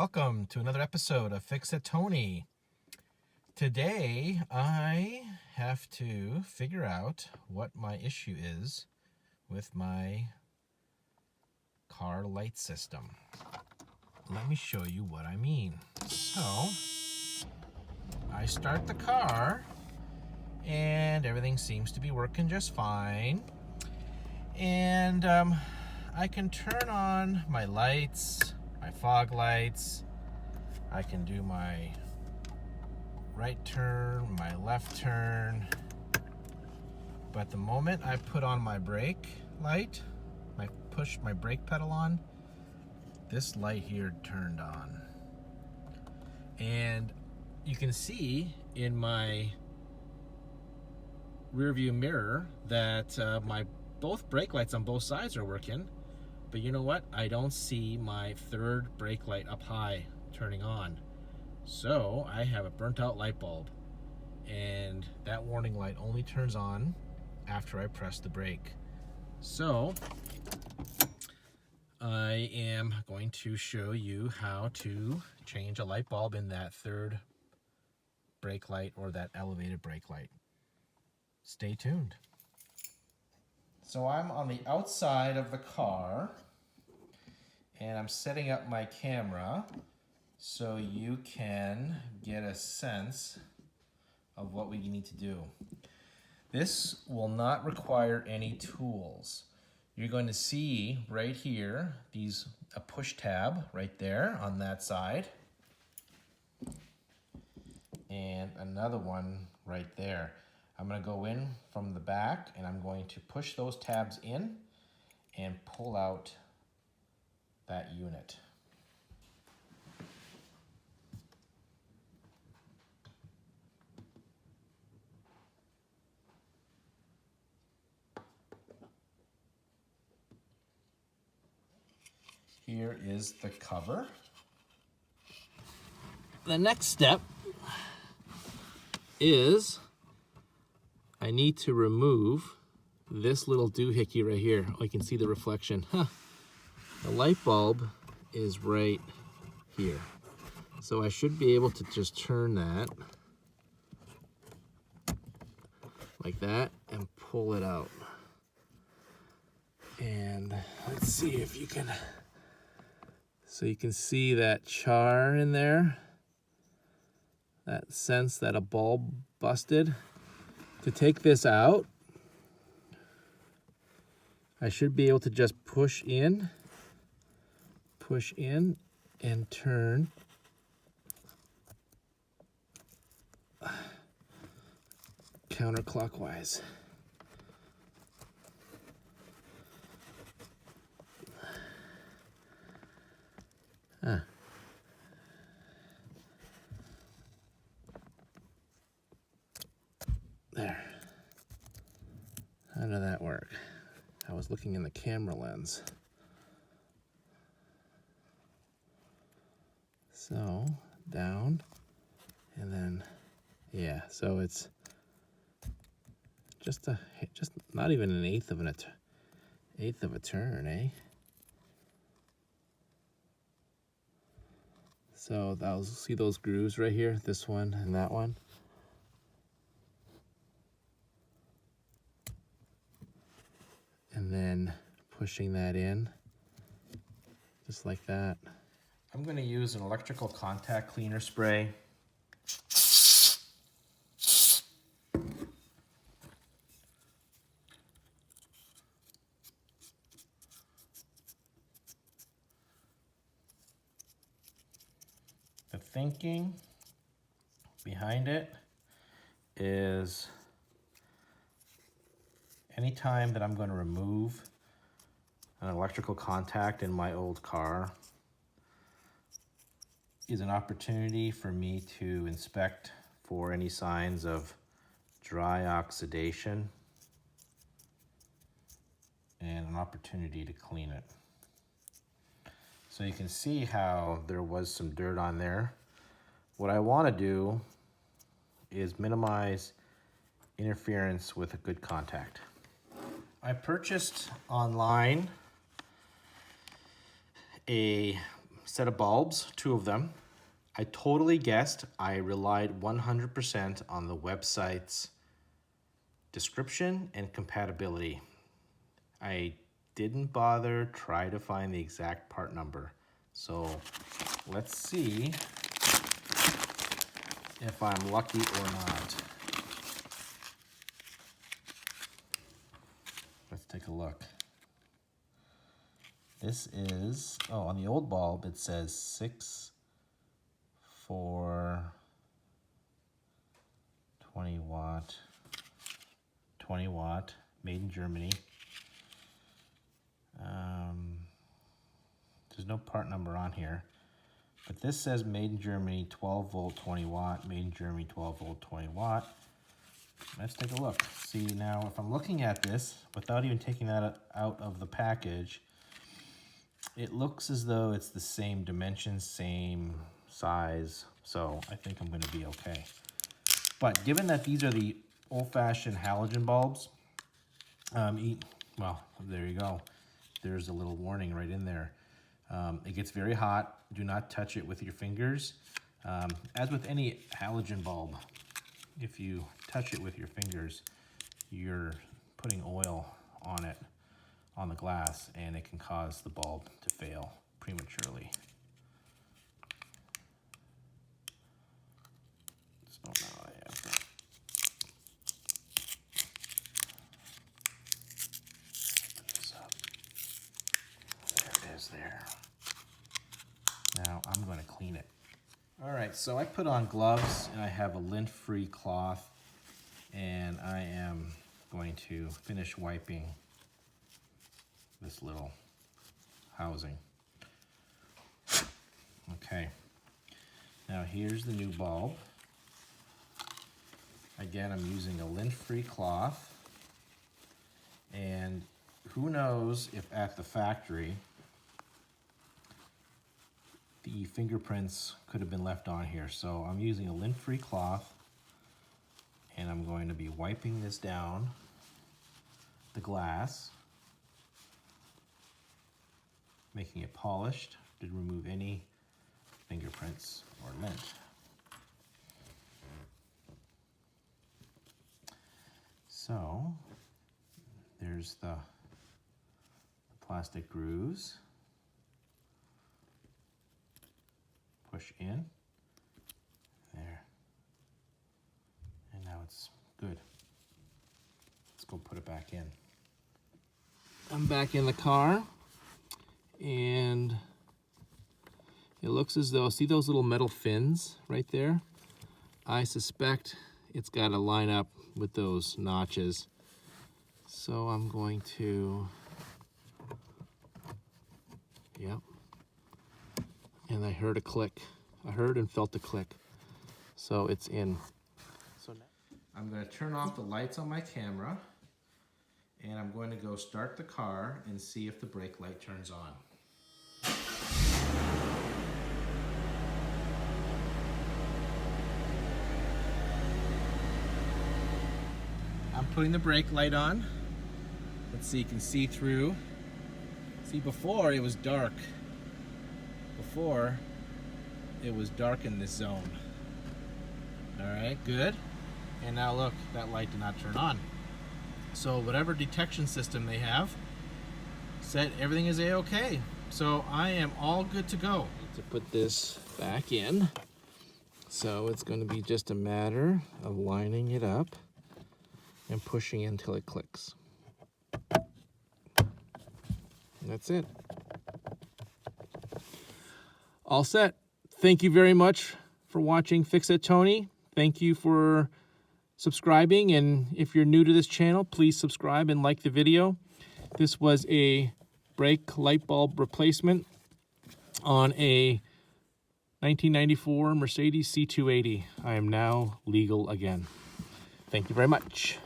Welcome to another episode of Fix It Tony. Today I have to figure out what my issue is with my car light system. Let me show you what I mean. So I start the car and everything seems to be working just fine. And I can turn on my lights, my fog lights. I can do my right turn, my left turn. But the moment I put on my brake light, I push my brake pedal on, this light here turned on. And you can see in my rear view mirror that my both brake lights on both sides are working. But you know what? I don't see my third brake light up high turning on. So I have a burnt out light bulb, and that warning light only turns on after I press the brake. So I am going to show you how to change a light bulb in that third brake light or that elevated brake light. Stay tuned. So I'm on the outside of the car and I'm setting up my camera so you can get a sense of what we need to do. This will not require any tools. You're going to see right here a push tab right there on that side and another one right there. I'm going to go in from the back and I'm going to push those tabs in and pull out that unit. Here is the cover. The next step is I need to remove this little doohickey right here. Oh, you can see the reflection. The light bulb is right here. So I should be able to just turn that like that and pull it out. And let's see if you can, so you can see that char in there, that sense that a bulb busted. To take this out, I should be able to just push in and turn counterclockwise. There. How did that work? I was looking in the camera lens. So down and then, yeah, so it's just not even an eighth of a turn, eh? So I'll see those grooves right here, this one and that one. And then pushing that in, just like that. I'm going to use an electrical contact cleaner spray. The thinking behind it is anytime that I'm going to remove an electrical contact in my old car is an opportunity for me to inspect for any signs of dry oxidation and an opportunity to clean it. So you can see how there was some dirt on there. What I want to do is minimize interference with a good contact. I purchased online a set of bulbs, 2 of them. I totally guessed. I relied 100% on the website's description and compatibility. I didn't bother try to find the exact part number. So let's see if I'm lucky or not. Let's take a look. This is, oh, on the old bulb it says 6 for 20 watt, made in Germany. There's no part number on here, but this says made in Germany, 12 volt, 20 watt, made in Germany, 12 volt, 20 watt. Let's take a look. See, now if I'm looking at this without even taking that out of the package, it looks as though it's the same dimensions, same size, so I think I'm going to be okay. But given that these are the old-fashioned halogen bulbs, well, there you go. There's a little warning right in there. It gets very hot. Do not touch it with your fingers. As with any halogen bulb, if you touch it with your fingers, you're putting oil on it, on the glass, and it can cause the bulb to fail prematurely. So now I have to open this up. There it is there. Now I'm going to clean it. All right, so I put on gloves and I have a lint-free cloth, and I am going to finish wiping this little housing. Okay, now here's the new bulb. Again, I'm using a lint-free cloth, and who knows if at the factory the fingerprints could have been left on here. So I'm using a lint-free cloth, and I'm going to be wiping this down the glass, making it polished to remove any fingerprints or lint. So there's the plastic grooves. Push in, there, and now it's good. Let's go put it back in. I'm back in the car, and it looks as though, see those little metal fins right there? I suspect it's got to line up with those notches. So I'm going to, yep. And I heard a click. I heard and felt a click. So it's in. So now I'm going to turn off the lights on my camera, and I'm going to go start the car and see if the brake light turns on. I'm putting the brake light on. Let's see, you can see through. See, before it was dark. Before it was dark in this zone. All right, good. And now look, that light did not turn on. So whatever detection system they have said everything is a-okay. So I am all good to go. To put this back in. So it's going to be just a matter of lining it up and pushing until it clicks. And that's it. All set. Thank you very much for watching Fix It Tony. Thank you for subscribing, and if you're new to this channel, please subscribe and like the video. This was a brake light bulb replacement on a 1994 Mercedes C280. I am now legal again. Thank you very much.